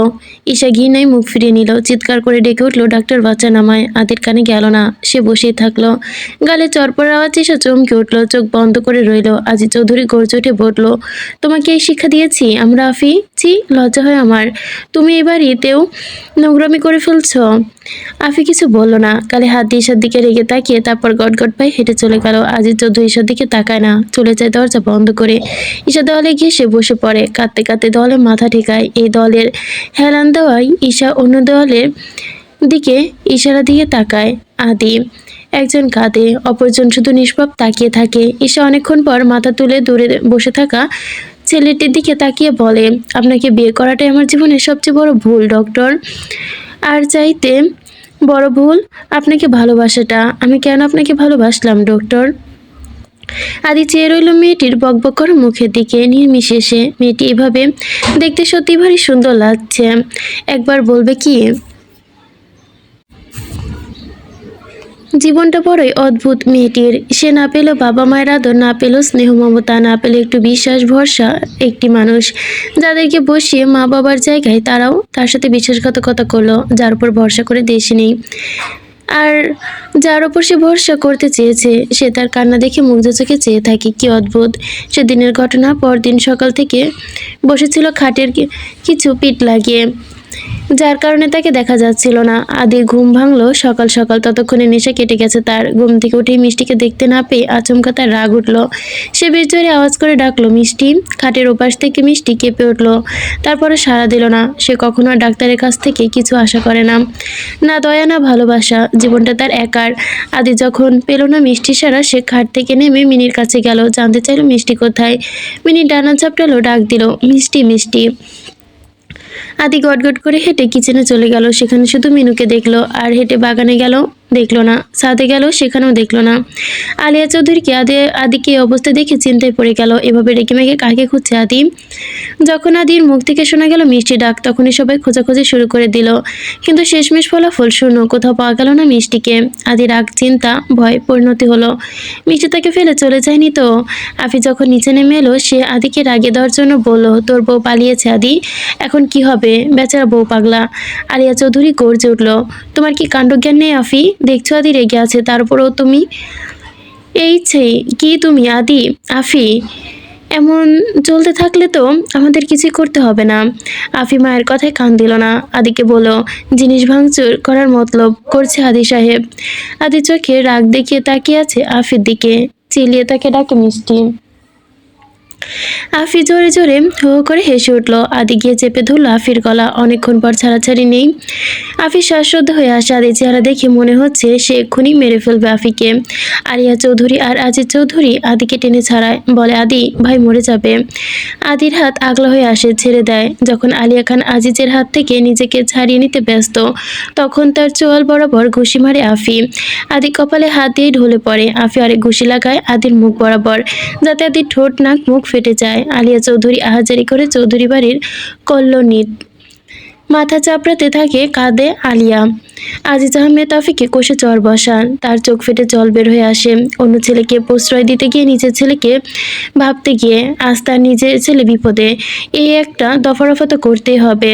ঈশা ঘৃণায় মুখ ফিরিয়ে নিল। চিৎকার করে ডেকে উঠল, ডাক্তার বাচ্চা নামায়। আদির কানে গেল না। সে বসেই থাকলো। গালে চড়পড় আওয়াজ ঈশা চমকে উঠল। চোখ বন্ধ করে রইল। আজি চৌধুরী গর্জে উঠে বলল, তোমাকে এই শিক্ষা দিয়েছি আমরা আফি? ছি, লজ্জা হয় আমার। তুমি এই বাড়িতেও নোংরামি করে ফেলছ। আফি কিছু বলল না। গালে হাত দিয়ে ঈশার দিকে রেগে তাকিয়ে তারপর গটগট পায়ে হেঁটে চলে গেল। আজিজ চৌধুরী ঈশার দিকে তাকায় না, চলে যায় দরজা বন্ধ করে। ঈশা দেওয়ালে গিয়ে সে বসে পড়ে। কাঁদতে কাঁদতে দেওয়ালে মাথা ঠেকায়। এই দলের হেলান দেওয়ায় ঈশা অন্য দেওয়ালের দিকে ইশারা দিয়ে তাকায়। আদি একজন কাঁদে, অপরজন শুধু নিষ্পাপ তাকিয়ে থাকে। ঈশা অনেকক্ষণ পর মাথা তুলে দূরে বসে থাকা ছেলেটির দিকে তাকিয়ে বলে, আপনাকে বিয়ে করাটাই আমার জীবনের সবচেয়ে বড় ভুল ডক্টর। আর চাইতে বড় ভুল আপনাকে ভালোবাসাটা। আমি কেন আপনাকে ভালোবাসলাম ডক্টর? আদি চেয়ে রইল মেয়েটির বকবক করা মুখের দিকে নির্বিশেষে। মেয়েটি এভাবে দেখতে সত্যি ভারী সুন্দর লাগছে। একবার বলবে কি? জীবনটা বড়ই অদ্ভুত মেয়েটির। সে না পেল বাবা মায়ের আদর, না পেল স্নেহ মমতা, না পেল একটু বিশ্বাস ভরসা। একটি মানুষ যাদেরকে বসিয়ে মা বাবার জায়গায় তারাও তার সাথে বিশ্বাসঘাতকতা করলো, যার উপর ভরসা করে দেশে নেই। আর যার ওপর সে ভরসা করতে চেয়েছে সে তার কান্না দেখে মুগ্ধ চোখে চেয়ে থাকে। কি অদ্ভুত! সেদিনের ঘটনা পরদিন সকাল থেকে বসেছিল খাটের কিছু পিঠ লাগিয়ে, যার কারণে তাকে দেখা যাচ্ছিল না। আদির ঘুম ভাঙলো সকাল সকাল। ততক্ষণে নেশা কেটে গেছে তার। ঘুম থেকে উঠেই মিষ্টিকে দেখতে না পেয়ে আচমকা তার রাগ উঠল। সে বেশ জোরে আওয়াজ করে ডাকলো, মিষ্টি! খাটের ওপাশ থেকে মিষ্টি কেঁপে উঠল। তারপরে সাড়া দিল না। সে কখনো আর ডাক্তারের কাছ থেকে কিছু আশা করে না, না দয়া না ভালোবাসা। জীবনটা তার একার। আদি যখন পেল না মিষ্টি সারা, সে খাট থেকে নেমে মিনির কাছে গেল, জানতে চাইল মিষ্টি কোথায়। মিনি ডানা ঝাপটালো, ডাক দিল, মিষ্টি মিষ্টি। আদি গটগট করে হেঁটে কিচেনে চলে গেল। সেখানে শুধু মিনুকে দেখলো। আর হেঁটে বাগানে গেল, দেখলো না। ছাদে গেল, সেখানেও দেখলো না। আলিয়া চৌধুরীকে আদিকে এই অবস্থা দেখে চিন্তায় পড়ে গেল। এভাবে রেখে মেঘে কাকে খুঁজছে আদি? যখন আদির মুখ থেকে শোনা গেল মিষ্টি ডাক, তখনই সবাই খোঁজাখুঁজি শুরু করে দিল। কিন্তু শেষমেশ ফলাফল শূন্য। কোথাও পাওয়া গেল না মিষ্টিকে। আদির রাগ, চিন্তা, ভয় পরিণতি হলো। মিষ্টি তাকে ফেলে চলে যায়নি তো? আফি যখন নিচে নেমে এলো, সে আদিকে রাগে দেওয়ার জন্য বলল, তোর বউ পালিয়েছে আদি, এখন কি হবে? বেচারা বউ পাগলা। আলিয়া চৌধুরী গর্জে উঠল, তোমার কি কাণ্ডজ্ঞান নেই আফি? দেখছো আদি রেগে আছে, তারপরেও তুমি কি তুমি আদি? আফি, এমন চলতে থাকলে তো আমাদের কিছুই করতে হবে না। আফি মায়ের কথায় কান দিল না। আদিকে বলল, জিনিস ভাঙচুর করার মতলব করছে আদি সাহেব। আদি চোখে রাগ দেখিয়ে তাকিয়ে আছে আফির দিকে। চিলিয়ে তাকে ডাকে মিষ্টি। আফি জোরে জোরে হো হো করে হেসে উঠল। আদি গিয়ে চেপে ধরল আফির গলা। অনেকক্ষণ পর ছাড়াছাড়ি নেই। আফি শ্বাসরুদ্ধ হয়ে আসে। আদির চেহারা দেখে মনে হচ্ছে সে এক্ষুনি মেরে ফেলবে আফিকে। আলিয়া চৌধুরী আর আজিজ চৌধুরী আদিকে টেনে ছাড়ায়, বলে, আদি ভাই মরে যাবে। আদির হাত আগলা হয়ে আসে, ছেড়ে দেয়। যখন আলিয়া খান আজিজের হাত থেকে নিজেকে ছাড়িয়ে নিতে ব্যস্ত, তখন তার চোয়াল বরাবর ঘুষি মারে আফি। আদি কপালে হাত দিয়ে ঢলে পড়ে। আফি আরেক ঘুষি লাগায় আদির মুখ বরাবর, যাতে আদির ঠোঁট নাক মুখ ফেটে যায়। আলিয়া চৌধুরী আহাজারি করে চৌধুরী বাড়ির কল্যাণীত মাথা চাপড়াতে থাকে, কাঁদে আলিয়া। আজিজ আহমেদ আফিকে কষে চর বসান। তার চোখ ফেটে জল বের হয়ে আসে। অন্য ছেলেকে প্রশ্রয় দিতে গিয়ে নিজের ছেলেকে ভাবতে গিয়ে আজ তার নিজের ছেলে বিপদে। এই একটা দফারফা তো করতেই হবে।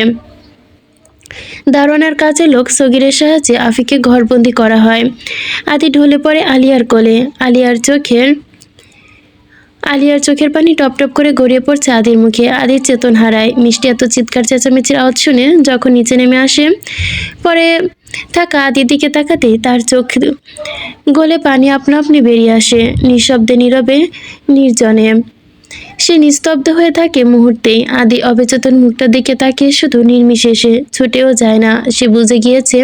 দারোয়ানের কাজের লোক সগিরের সাহায্যে আফিকে ঘরবন্দি করা হয়। আদি ঢলে পড়ে আলিয়ার কোলে। আলিয়ার চোখের পানি টপ টপ করে গড়িয়ে পড়ছে আদির মুখে। আদির চেতন হারায়। মিষ্টি এত চিৎকার চেঁচামেচির আওয়াজ শুনে যখন নিচে নেমে আসে, পরে থাকা আদির দিকে তাকাতেই তার চোখ গলে পানি আপনা আপনি বেরিয়ে আসে, নিঃশব্দে নীরবে নির্জনে। সে নিস্তব্ধ হয়ে থাকে মুহূর্তে। আদি অবচেতন মুখটার দিকে তাকিয়ে শুধু নির্বিশেষে ছুটেও যায় না। সে বুঝে গিয়েছে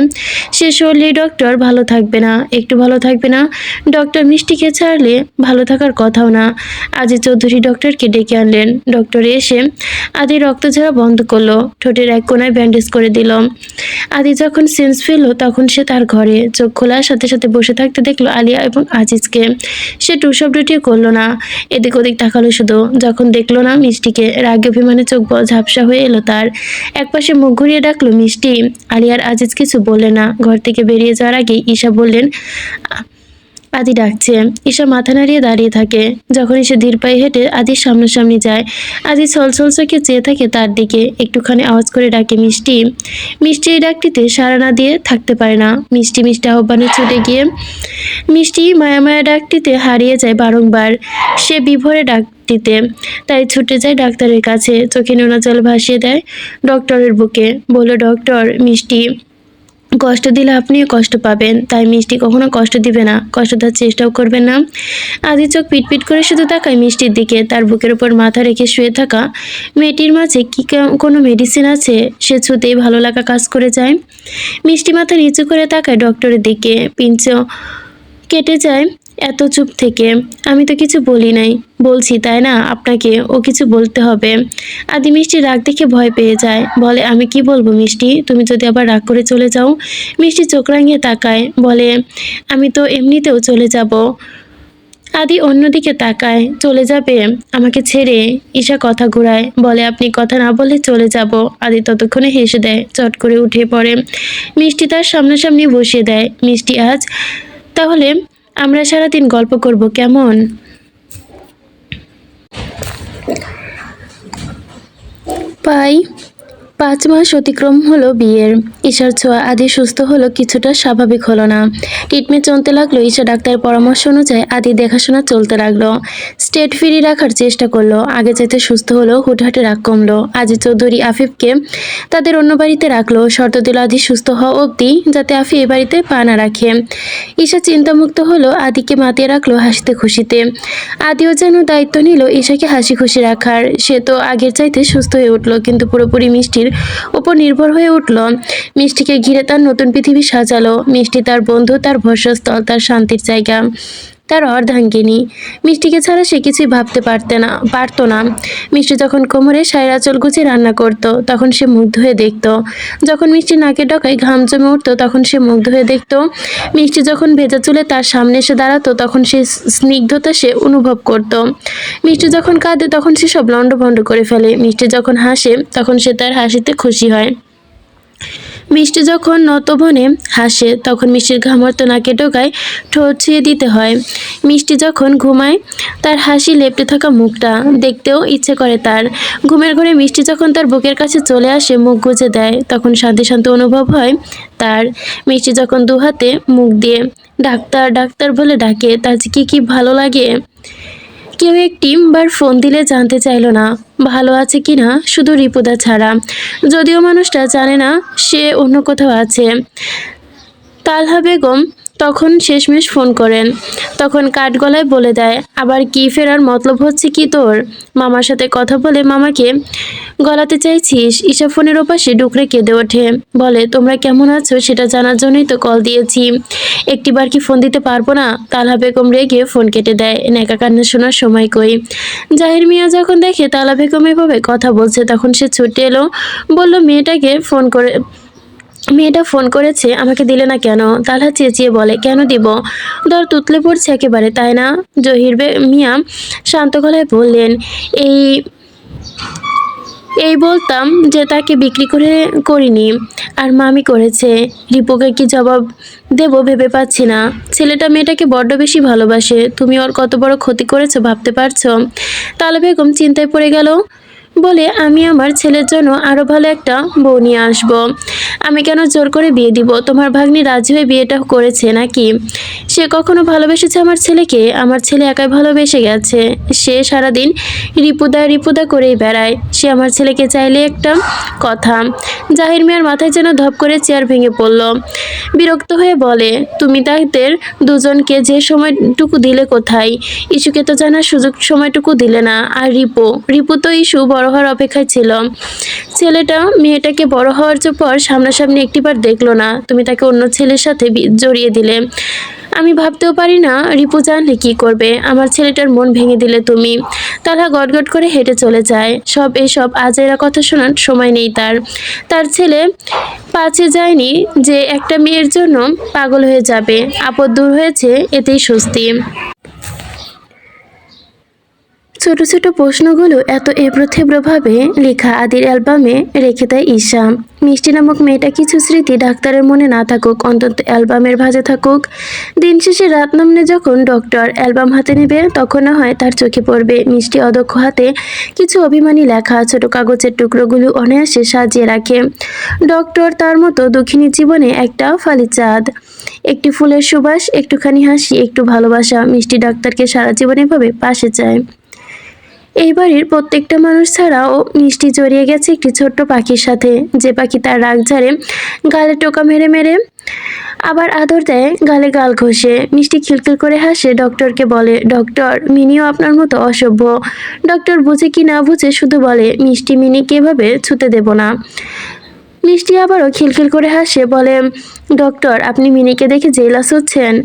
সে সরলেই ডক্টর ভালো থাকবে না, একটু ভালো থাকবে না। ডক্টর মিষ্টিকে ছাড়লে ভালো থাকার কথাও না। আজি চৌধুরী ডক্টরকে ডেকে আনলেন। ডক্টর এসে আদি রক্ত ঝরা বন্ধ করলো, ঠোঁটের এক কোনায় ব্যান্ডেজ করে দিল। আদি যখন সেন্স ফেললো তখন সে তার ঘরে। চোখ খোলার সাথে সাথে বসে থাকতে দেখলো আলিয়া এবং আজিজকে। সে টু শব্দটিও করলো না, এদিক ওদিক তাকালো শুধু। যখন দেখলো না মিষ্টিকে, রাগে অভিমানে চোখ ঝাপসা হয়ে এলো তার। একপাশে মুখ ঘুরিয়ে ডাকলো, মিষ্টি। আলিয়ার আজিজ কিছু বললেন না। ঘর থেকে বেরিয়ে যাওয়ার আগে ঈশা বললেন, আদি ডাকছে। ঈশা মাথা নাড়িয়ে দাঁড়িয়ে থাকে। যখনই সে ধীর পায়ে হেঁটে আদির সামনাসামনি যায়, আদি ছলছল চোখে চেয়ে থাকে তার দিকে। একটুখানি আওয়াজ করে ডাকে, মিষ্টি। মিষ্টি এই ডাকটিতে সাড়া না দিয়ে থাকতে পারে না। মিষ্টি মিষ্টি আহ্বানে ছুটে গিয়ে মিষ্টি মায়া মায়া ডাকটিতে হারিয়ে যায় বারংবার। সে বিভোরে ডাকটিতে, তাই ছুটে যায় ডাক্তারের কাছে। চোখে নোনা জল ভাসিয়ে দেয় ডক্টরের বুকে। বলল, ডক্টর, মিষ্টি কষ্ট দিলে আপনিও কষ্ট পাবেন, তাই মিষ্টি কখনো কষ্ট দিবে না, কষ্ট দেওয়ার চেষ্টাও করবেন না। আদি চোখ পিটপিট করে শুধু তাকায় মিষ্টির দিকে। তার বুকের উপর মাথা রেখে শুয়ে থাকা মেয়েটির মাঝে কি কোনো মেডিসিন আছে? সে ছুতেই ভালো লাগা কাজ করে যায়। মিষ্টি মাথা নিচু করে তাকায় ডক্টরের দিকে। পিঞ্চও কেটে যায় এত চুপ থেকে। আমি তো কিছু বলি নাই। বলছি তাই না, আপনাকে ও কিছু বলতে হবে। আদি মিষ্টি রাগ দেখে ভয় পেয়ে যায়। বলে, আমি কি বলবো মিষ্টি? তুমি যদি আবার রাগ করে চলে যাও? মিষ্টি চোখ রাঙিয়ে তাকায়, বলে, আমি তো এমনিতেও চলে যাব। আদি অন্যদিকে তাকায়। চলে যাবে আমাকে ছেড়ে? ঈশা কথা ঘুরায়, বলে, আপনি কথা না বলে চলে যাব। আদি ততক্ষণে হেসে দেয়, চট করে উঠে পড়ে। মিষ্টি তার সামনাসামনি বসিয়ে দেয়। মিষ্টি, আজ তাহলে আমরা সারাদিন গল্প করব, কেমন? পাই 5 মাস অতিক্রম হলো বিয়ের। ঈশার ছোঁয়া আদি সুস্থ হলো, কিছুটা স্বাভাবিক হলো না। ট্রিটমেন্ট চলতে লাগলো। ঈশা ডাক্তারের পরামর্শ অনুযায়ী আদি দেখাশোনা চলতে লাগলো। স্টেট ফ্রি রাখার চেষ্টা করলো। আগে চাইতে সুস্থ হলো, হুটহাটে রাগ কমলো। আজি চৌধুরী আফিফকে তাদের অন্য বাড়িতে রাখলো। শর্ত দিল আদি সুস্থ হওয়া অবধি যাতে আফি এ বাড়িতে পা না রাখে। ঈশা চিন্তামুক্ত হলো, আদিকে মাতিয়ে রাখলো হাসিতে খুশিতে। আদিও যেন দায়িত্ব নিল ঈশাকে হাসি খুশি রাখার। সে তো আগের চাইতে সুস্থ হয়ে উঠলো, কিন্তু পুরোপুরি মিষ্টির উপর নির্ভর হয়ে উঠল। মিষ্টিকে ঘিরে তার নতুন পৃথিবী সাজালো। মিষ্টি তার বন্ধু, তার ভরসাস্থল, তার শান্তির জায়গা, তার অর্ধাঙ্গিনী। মিষ্টিকে ছাড়া সে কিছুই ভাবতে পারতো না। মিষ্টি যখন কোমরে শাড়ির আঁচল গুছিয়ে রান্না করত, তখন সে মুগ্ধ হয়ে দেখত। যখন মিষ্টি নাকের ডগায় ঘাম জমে উঠত, তখন সে মুগ্ধ হয়ে দেখত। মিষ্টি যখন ভেজা চুলে তার সামনে এসে দাঁড়াতো, তখন সে স্নিগ্ধতা সে অনুভব করত। মিষ্টি যখন কাঁদে, তখন সে সব লণ্ডভণ্ড করে ফেলে। মিষ্টি যখন হাসে, তখন সে তার হাসিতে খুশি হয়। মিষ্টি যখন নতবনে হাসে, তখন মিষ্টির ঘামর্ত নাকে ডোকায় ঠোঁট ছুঁয়ে দিতে হয়। মিষ্টি যখন ঘুমায়, তার হাসি লেপ্টে থাকা মুখটা দেখতেও ইচ্ছে করে তার। ঘুমের ঘরে মিষ্টি যখন তার বুকের কাছে চলে আসে, মুখ গুজে দেয়, তখন শান্তি শান্তি অনুভব হয় তার। মিষ্টি যখন দুহাতে মুখ দিয়ে ডাক্তার ডাক্তার বলে ডাকে, তার যে কি ভালো লাগে। কেউ একটিবার ফোন দিলে জানতে চাইলো না ভালো আছে কিনা, শুধু রিপুদা ছাড়া। যদিও মানুষটা জানে না সে অন্য কোথাও আছে। তালহা বেগম তখন শেষমেশ ফোন করেন। তখন কাঠ গলায় বলে দেয়, আবার কি ফেরার মতলব হচ্ছে কি তোর? মামার সাথে কথা বলে মামাকে গলাতে চাইছিস? ঈশা ফোনের ওপাশে ডুকরে কেঁদে ওঠে, বলে, তোমরা কেমন আছো সেটা জানার জন্যই তো কল দিয়েছি, একটিবার কি ফোন দিতে পারবো না? তালহা বেগম রেগে ফোন কেটে দেয়। নেকা কান্না শোনার সময় কই। জাহির মিয়া যখন দেখে তালহা বেগম এভাবে কথা বলছে, তখন সে ছুটে এলো, বলল, মেয়েটা ফোন করেছে, আমাকে দিলে না কেন? তালহা চেঁচিয়ে বলে, কেন দিব? দর তুতলে পড়ছে একেবারে, তাই না? জহির মিয়া শান্ত গলায় বললেন, এই এই বলতাম যে তাকে বিক্রি করিনি, আর মামি করেছে। রিপুকে কি জবাব দেব ভেবে পাচ্ছি না। ছেলেটা মেয়েটাকে বড্ড বেশি ভালোবাসে। তুমি ওর কত বড় ক্ষতি করেছো ভাবতে পারছো? তালা বেগম চিন্তায় পড়ে গেল। বলে আমি আমার ছেলের জন্য আরো ভালো একটা বউ নিয়ে আসবো। আমি কেন জোর করে বিয়ে দিব? তোমার ভাগ্নি রাজি হয়ে বিয়েটা করেছে নাকি? সে কখনো ভালোবেসেছে আমার ছেলেকে? আমার ছেলে একাই ভালোবেসে গেছে। সে সারাদিন রিপুদা রিপুদা করেই বেড়ায়। সে আমার ছেলেকে চাইলে একটা কথা। জাহির মিয়ার মাথায় যেন ধপ করে চেয়ার ভেঙে পড়ল। বিরক্ত হয়ে বলে, তুমি তাদের দুজনকে যে সময়টুকু দিলে কোথায়? ইস্যুকে তো জানার সুযোগ সময়টুকু দিলে না। আর রিপু তো ইস্যু বড় হওয়ার অপেক্ষায় ছিল। ছেলেটা মেয়েটাকে বড় হওয়ার পর সামনাসামনি একটিবার দেখলো না। তুমি তাকে অন্য ছেলের সাথে জড়িয়ে দিলে। আমি ভাবতেও পারি না রিপু জানলে কি করবে। আমার ছেলেটার মন ভেঙে দিলে তুমি। তালহা গটগট করে হেঁটে চলে যায়। এসব আজেরা কথা শোনার সময় নেই তার। তার ছেলে পাছে যায়নি যে একটা মেয়ের জন্য পাগল হয়ে যাবে। আপদ দূর হয়েছে, এতেই স্বস্তি। ছোট ছোট প্রশ্নগুলো এত এবড়ো-থেবড়োভাবে লেখা আদির অ্যালবামে রেখে দেয় ঈশা। মিষ্টি নামক মেয়েটা কিছু স্মৃতি ডাক্তারের মনে না থাকুক, অন্তত অ্যালবামের ভাঁজে থাকুক। দিন শেষে রাত নামলে যখন ডক্টর অ্যালবাম হাতে নেবে, তখন না হয় তার চোখে পড়বে মিষ্টি অদক্ষ হাতে কিছু অভিমানী লেখা। ছোট কাগজের টুকরোগুলো অনায়াসে সাজিয়ে রাখে। ডক্টর তার মতো দুঃখিনী জীবনে একটা ফালি চাঁদ। একটি ফুলের সুবাস, একটুখানি হাসি, একটু ভালোবাসা। মিষ্টি ডাক্তারকে সারা জীবন এভাবে পাশে চায়। এই বাড়ির প্রত্যেকটা মানুষ ছাড়াও মিষ্টি জড়িয়ে গেছে একটি ছোট্ট পাখির সাথে, যে পাখি তার রাগ ঝাড়ে গালে টোকা মেরে মেরে আবার আদর দেয়, গালে গাল ঘষে। মিষ্টি খিলখিল করে হাসে, ডক্টরকে বলে, ডক্টর, মিনিও আপনার মতো অসভ্য। ডক্টর বুঝে কি না বুঝে শুধু বলে, মিষ্টি, মিনিকে এভাবে ছুতে দেব না। মিষ্টি আবারও খিলখিল করে হাসে, বলে, ডক্টর, আপনি মিনিকে দেখে জেলাস হচ্ছেন?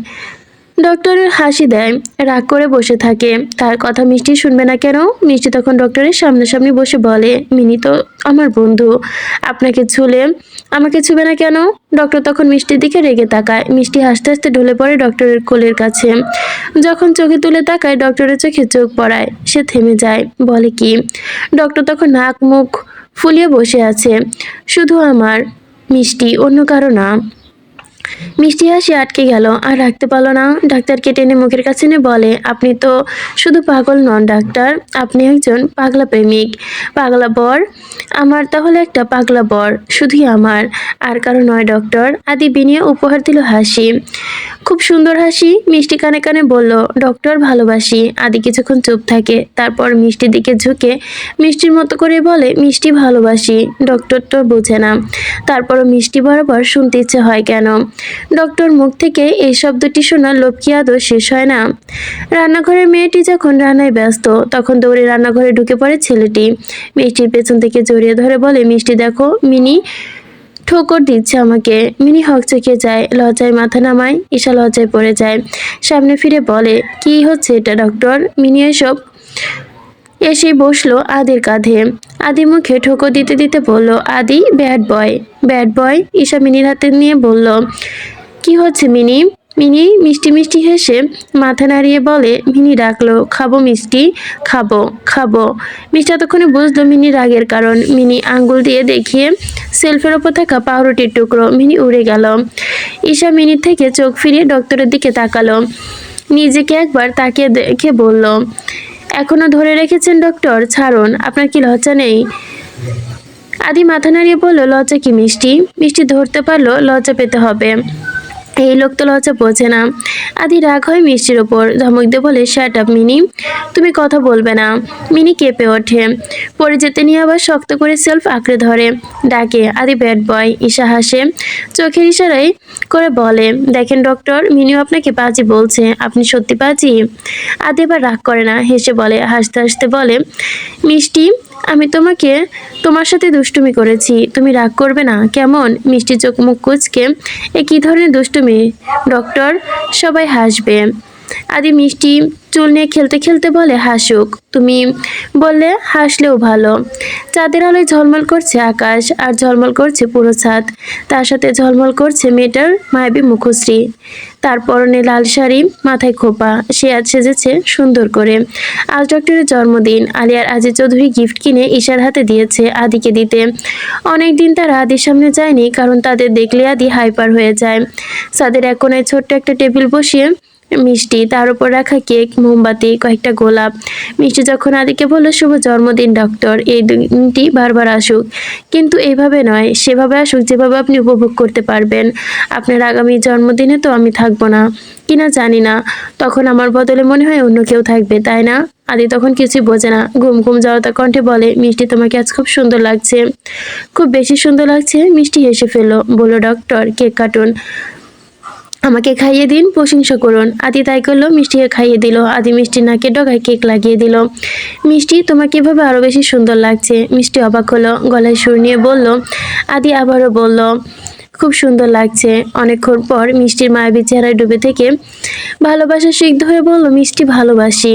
ডক্টরের হাসি দেয়, রাগ করে বসে থাকে। তার কথা মিষ্টি শুনবে না কেন? মিষ্টি তখন ডক্টরের সামনাসামনি বসে বলে, মিনি তো আমার বন্ধু, আপনাকে ছুলে আমাকে ছুবে না কেন? ডক্টর তখন মিষ্টির দিকে রেগে তাকায়। মিষ্টি হাসতে হাসতে ঢলে পড়ে ডক্টরের কোলের কাছে। যখন চোখে তুলে তাকায়, ডক্টরের চোখে চোখ পড়ায়। সে থেমে যায়, বলে কি? ডক্টর তখন নাক মুখ ফুলিয়ে বসে আছে। শুধু আমার। মিষ্টি, অন্য কারো না। মিষ্টি হাসি আটকে গেল, আর রাখতে পারল না। ডাক্তারকে টেনে মুখের কাছে এনে বলে, আপনি তো শুধু পাগল নন ডাক্তার, আপনি একজন পাগলা প্রেমিক, পাগলা বর। আমার তাহলে একটা পাগলা বর, শুধুই আমার, আর কারো নয় ডক্টর। আদি বিনিয়ে উপহার দিল হাসি, খুব সুন্দর হাসি। মিষ্টি কানে কানে বলল, ডক্টর, ভালোবাসি। আদি কিছুক্ষণ চুপ থাকে, তারপর মিষ্টির দিকে ঝুঁকে মিষ্টির মতো করে বলে, মিষ্টি, ভালোবাসি। ডক্টর তো বোঝে না, তারপরও মিষ্টি বরাবর শুনতে ইচ্ছে হয় কেন? ডক্টর মুখ থেকে এই শব্দটি শোনার লোভ কি আদৌ শেষ হয় না? রান্নাঘরের মেয়েটি যখন রান্নায় ব্যস্ত, তখন দৌড়ে রান্নাঘরে ঢুকে পড়ে ছেলেটি। মিষ্টির পেছন থেকে জড়িয়ে ধরে বলে, মিষ্টি দেখো, মিনি ঠোকর দিচ্ছে আমাকে। মিনি হকচকে যায়, লজ্জায় মাথা নামায়। ঈশা লজ্জায় পড়ে যায়, সামনে ফিরে বলে, কি হচ্ছে এটা ডক্টর? মিনি এসব এসে বসলো আদির কাঁধে। আদি মুখে ঠোকর দিতে দিতে বলল, Adi, bad boy. Bad boy? Isha মিনির হাতে নিয়ে বলল, কি হচ্ছে মিনি? মিনি মিষ্টি মিষ্টি হেসে মাথা নাড়িয়ে বলে, মিনি ডাকলো, খাবো মিষ্টি, খাবো খাবো। মিষ্টি এতক্ষণে বুঝলো মিনি রাগের কারণ। মিনি আঙ্গুল দিয়ে দেখিয়ে সেলফের ওপর থাকা পাউরুটির টুকরো। মিনি উড়ে গেল। ঈশা মিনির থেকে চোখ ফিরিয়ে ডক্টরের দিকে তাকালো, নিজেকে একবার তাকিয়ে দেখে বলল, এখনো ধরে রেখেছেন ডক্টর, ছাড়ুন, আপনার কি লজ্জা নেই? আদি মাথা নাড়িয়ে বলল, লজ্জা কি মিষ্টি? মিষ্টি ধরতে পারলো লজ্জা পেতে হবে, এই লোক তো লজ্জা বোঝে না। আদি রাগ হয় মিষ্টির ওপর, ধমক দিয়ে বলে, শ্যাট আপ মিনি, তুমি কথা বলবে না। মিনি কেঁপে ওঠে, পড়ে যেতে নিয়ে আবার শক্ত করে সেলফ আঁকড়ে ধরে, ডাকে, আদি ব্যাড বয়। ঈশা হাসে, চোখের ইশারায় করে বলে, দেখেন ডক্টর, মিনিও আপনাকে পাজি বলছে, আপনি সত্যি পাজি? আদি এবার রাগ করে না, হেসে বলে, হাসতে হাসতে বলে, মিষ্টি, আমি তোমার সাথে দুষ্টুমি করেছি, তুমি রাগ করবে না কেমন? মিষ্টি চোখ মুখ কুঁচকে, এ কি ধরনের দুষ্টুমি ডক্টর? সবাই হাসবে। আদি মিষ্টি চুল নিয়ে খেলতে খেলতে বলে, হাসুক, তুমি বললে হাসলেও ভালো। চাঁদের আলোয় ঝলমল করছে আকাশ, আর ঝলমল করছে পুরো ছাদ। তার সাথে ঝলমল করছে মেয়েটার মায়াবী মুখশ্রী। তার পরনে লাল শাড়ি, মাথায় খোপা। সে আজ সেজেছে সুন্দর করে। আজ ডক্টরের জন্মদিন। আলিয়ার আজি চৌধুরী গিফট কিনে ঈশার হাতে দিয়েছে আদিকে দিতে। অনেকদিন তারা আদির সামনে যায়নি, কারণ তাদের দেখলে আদি হাইপার হয়ে যায়। ছাদের এক কোণায় ছোট্ট একটা টেবিল বসিয়ে মিষ্টি, তার উপর রাখা কেক, মোমবাতি, কয়েকটা গোলাপ। মিষ্টি যখন আদিকে বলল শুভ জন্মদিন ডক্টর, এই দিনটি বারবার আসুক, কিন্তু এইভাবে নয়, সেভাবে আসুক যেভাবে আপনি উপভোগ করতে পারবেন। আপনার আগামী জন্মদিনে তো আমি থাকবো না কিনা জানি না, তখন আমার বদলে মনে হয় অন্য কেউ থাকবে, তাই না? আদি তখন কিছুই বোঝে না, ঘুম ঘুম জড়তা কণ্ঠে বলে, মিষ্টি তোমাকে আজ খুব সুন্দর লাগছে। খুব বেশি সুন্দর লাগছে। মিষ্টি হেসে ফেলল, বলল ডক্টর কেক কাটুন, আমাকে খাইয়ে দিন, প্রশংসা করুন। আদি তাই করলো, মিষ্টিকে খাইয়ে দিল। আদি মিষ্টির নাকের ডগায় কেক লাগিয়ে দিল। মিষ্টি তোমাকে এভাবে আরো বেশি সুন্দর লাগছে। মিষ্টি অবাক হলো, গলায় সুর নিয়ে বলল। আদি আবারও বলল, খুব সুন্দর লাগছে। অনেকক্ষণ পর মিষ্টির মায়াবী চেহারায় ডুবে থেকে ভালোবাসা সিগ্ধ হয়ে বলল, মিষ্টি ভালোবাসি।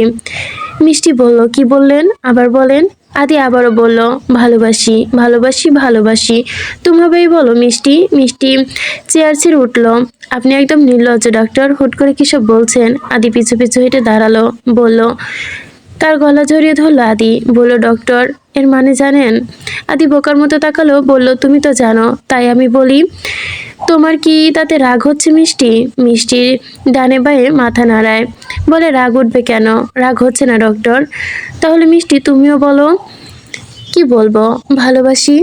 মিষ্টি বলল, কি বললেন, আবার বলেন। আদি আবারও বলল, ভালোবাসি ভালোবাসি ভালোবাসি, তুমিভাবেই বলো মিষ্টি। মিষ্টি চেয়ার ছেড়ে উঠল। আপনি একদম নির্লজ্জ ডক্টর, হুট করে কিসব বলছেন? আদি পিছু পিছু হেঁটে দাঁড়ালো, বলল। তার গলা জড়িয়ে ধরল আদি, বলল, ডক্টর এর মানে জানেন? আদি বোকার মতো তাকালো, বলল, তুমি তো জানো, তাই আমি বলি। তোমার কি তাতে রাগ হচ্ছে মিষ্টি? মিষ্টির ডানে বায়ে মাথা নাড়ায়, বলে, রাগ উঠবে কেন? রাগ হচ্ছে না ডক্টর। তাহলে মিষ্টি তুমিও বলো। কি বলবো? ভালোবাসি।